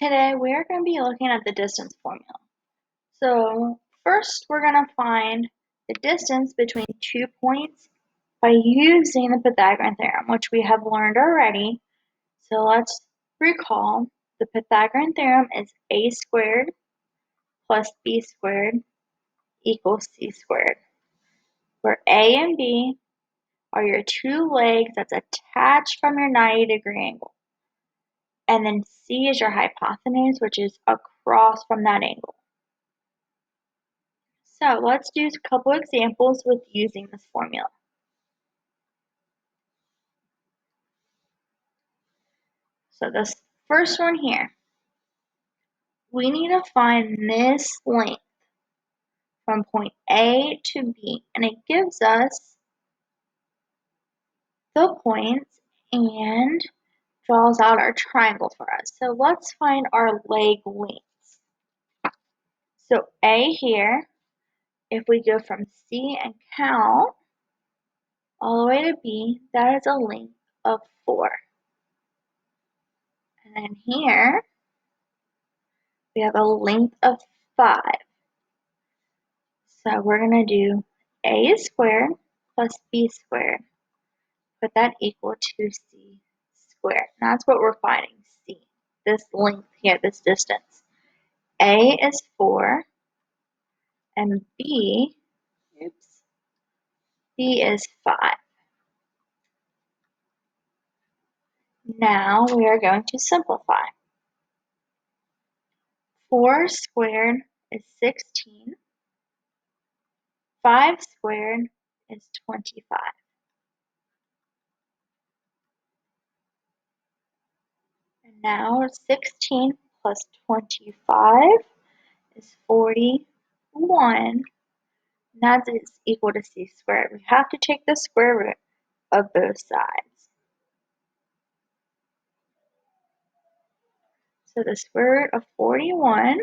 Today we are going to be looking at the distance formula. So first we're going to find the distance between 2 points by using the Pythagorean theorem, which we have learned already. So let's recall the Pythagorean theorem is a squared plus b squared equals c squared, where a and b are your two legs that's attached from your 90-degree angle. And then c is your hypotenuse, which is across from that angle. So let's do a couple examples with using this formula. So this first one here, we need to find this length from point A to B, and it gives us the points and draws out our triangle for us. So let's find our leg lengths. So A here, if we go from C and count all the way to B, that is a length of 4. And then here, we have a length of 5. So we're going to do a squared plus b squared. Put that equal to c squared. And that's what we're finding, c. This length here, this distance. A is 4, and b is 5. Now we are going to simplify. 4 squared is 16. 5 squared is 25. And now 16 plus 25 is 41. That is equal to c squared. We have to take the square root of both sides. So the square root of 41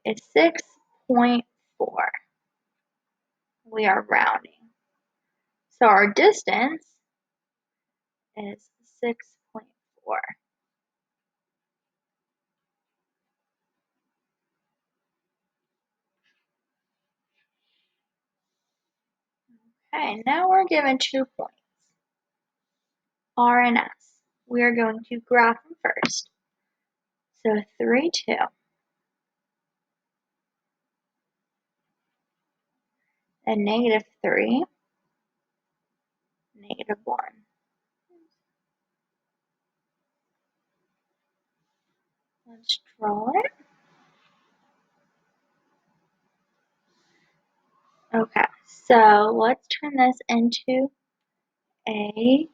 is 6.4. We are rounding. So our distance is 6.4. Okay, now we're given 2 points, R and S. We are going to graph them first. So 3, 2. And -3, -1. Let's draw it. Okay, so let's turn this into a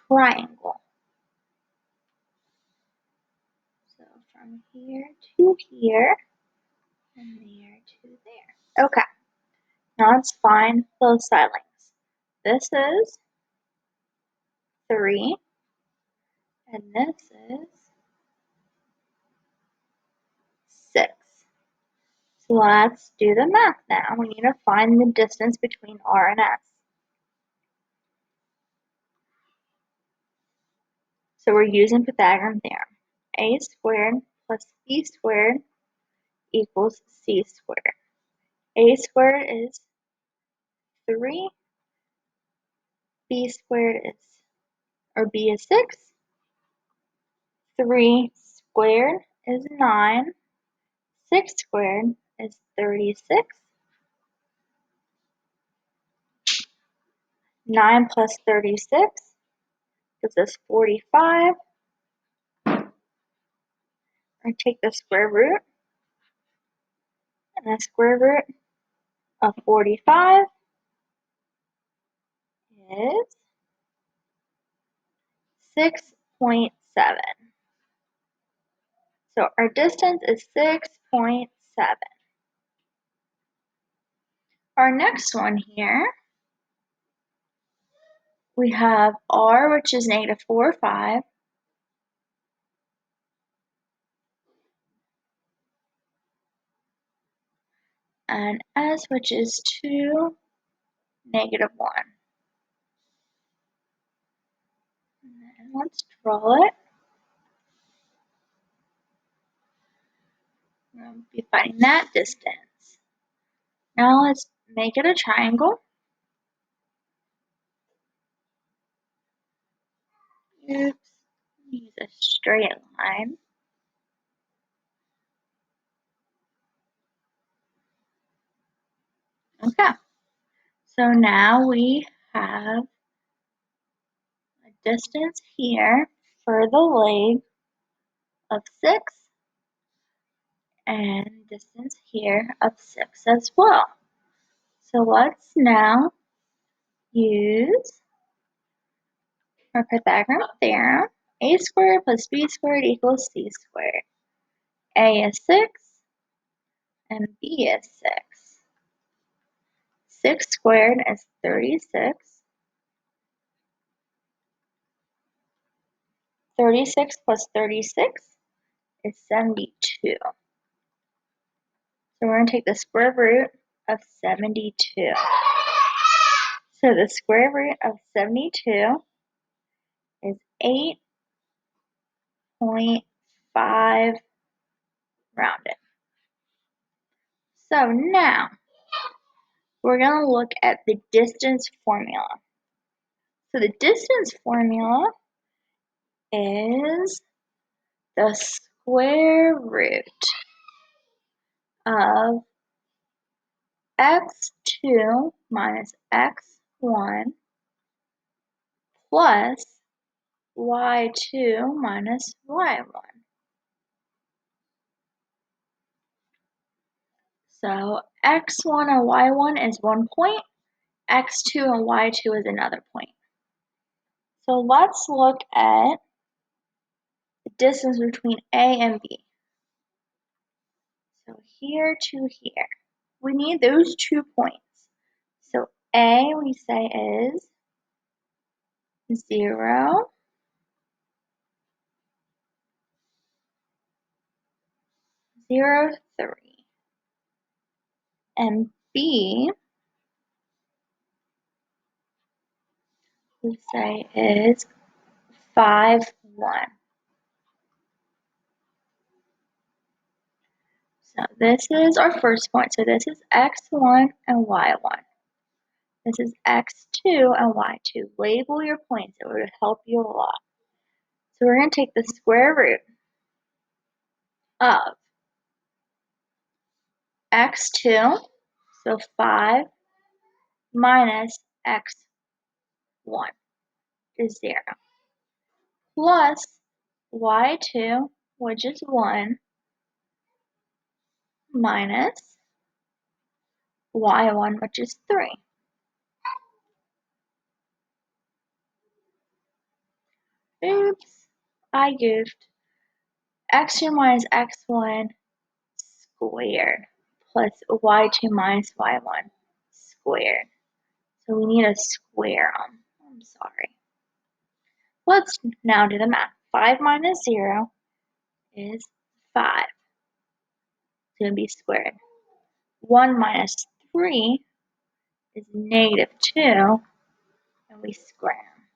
triangle. So from here to here, and there to there. Okay, now let's find those side lengths. This is 3, and this is 6. So let's do the math now. We need to find the distance between R and S. So we're using Pythagorean theorem. A squared plus b squared equals c squared. A squared is 3, b squared is, or b is 6, 3 squared is 9, 6 squared is 36, 9 plus 36 gives us 45, or take the square root, and the square root of 45 is 6.7. So our distance is 6.7. Our next one here, we have R, which is -4, 5. And S, which is 2, -1. And Let's draw it. We'll be finding that distance. Now let's make it a triangle. Oops, use a straight line. Okay, so now we have a distance here for the leg of 6 and distance here of 6 as well. So let's now use our Pythagorean theorem. A squared plus b squared equals c squared. A is 6 and b is 6. 6 squared is 36. 36 plus 36 is 72. So we're going to take the square root of 72. So the square root of 72 is 8.5 rounded. So now we're going to look at the distance formula. So the distance formula is the square root of x2 minus x1 plus y2 minus y1. So x1 and y1 is 1 point, x2 and y2 is another point. So let's look at the distance between A and B. So here to here. We need those 2 points. So A we say is 0, 0, 3. And B we say is 5, 1. So this is our first point. So this is x1 and y1. This is x2 and y2. Label your points. It would help you a lot. So we're going to take the square root of x2, so 5, minus x1 is 0, plus y2, which is 1, minus y1, which is 3. Oops, I goofed. x2 minus x1 squared plus y2 minus y1 squared. So we need to square them. I'm sorry. Let's now do the math. 5 minus 0 is 5. It's going to be squared. 1 minus 3 is negative 2, and we square them.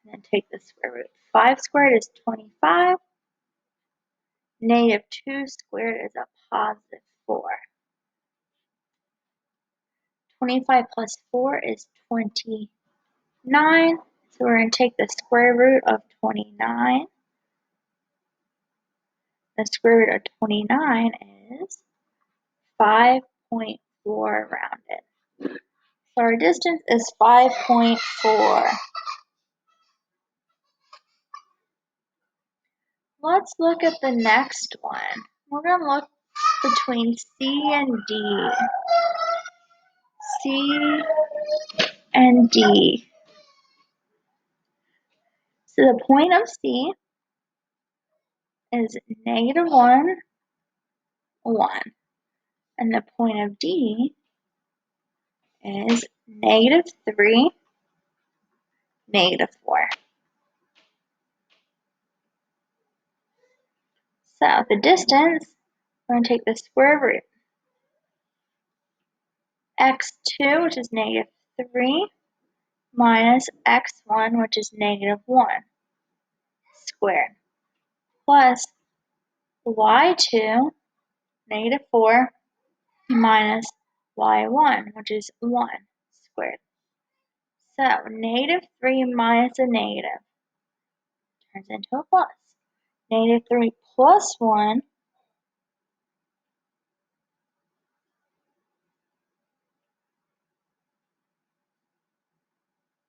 And then take the square root. 5 squared is 25. Negative 2 squared is a positive 4. 25 plus 4 is 29. So we're going to take the square root of 29. The square root of 29 is 5.4 rounded. So our distance is 5.4. Let's look at the next one. We're going to look between C and D. C and D. So the point of C is negative 1, 1. And the point of D is negative 3, negative 4. So the distance, we're going to take the square root. x2, which is negative 3, minus x1, which is negative 1. squared, plus y2, -4, minus y1, which is 1 squared. So -3 minus a negative turns into a plus. -3 plus 1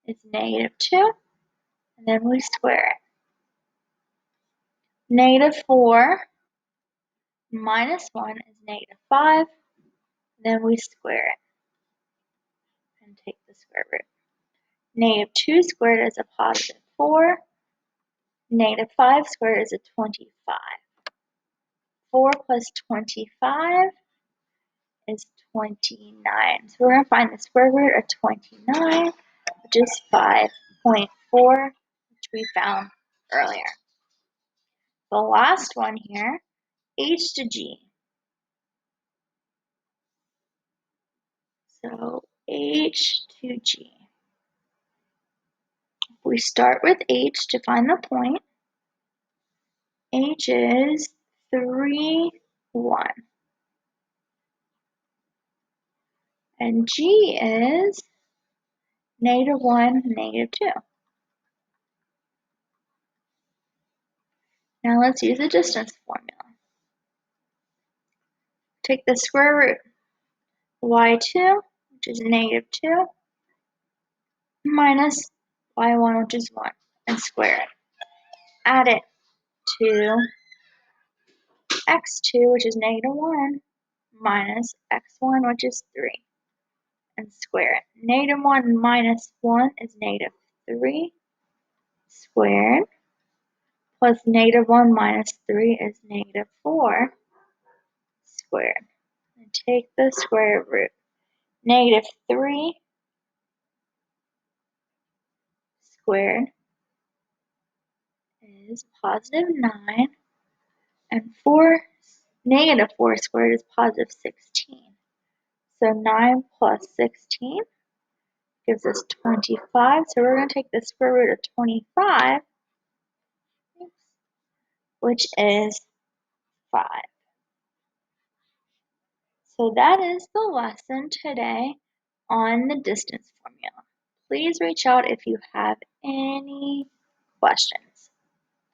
is -2, and then we square it. -4 minus 1 is -5, then we square it and take the square root. -2 squared is a +4, -5 squared is a 25. 4 plus 25 is 29. So we're going to find the square root of 29, which is 5.4, which we found earlier. The last one here, h to g. So h to g. We start with h to find the point. H is 3, 1. And g is -1, -2. Now let's use the distance formula. Take the square root. y2, which is -2, minus y1, which is 1, and square it. Add it to x2, which is -1, minus x1, which is 3, and square it. -1 minus 1 is -3 squared, plus -1 minus 3 is -4 squared. And take the square root. -3 squared is +9, and -4 squared is +16. So 9 plus 16 gives us 25. So we're going to take the square root of 25, which is 5. So that is the lesson today on the distance formula. Please reach out if you have any questions.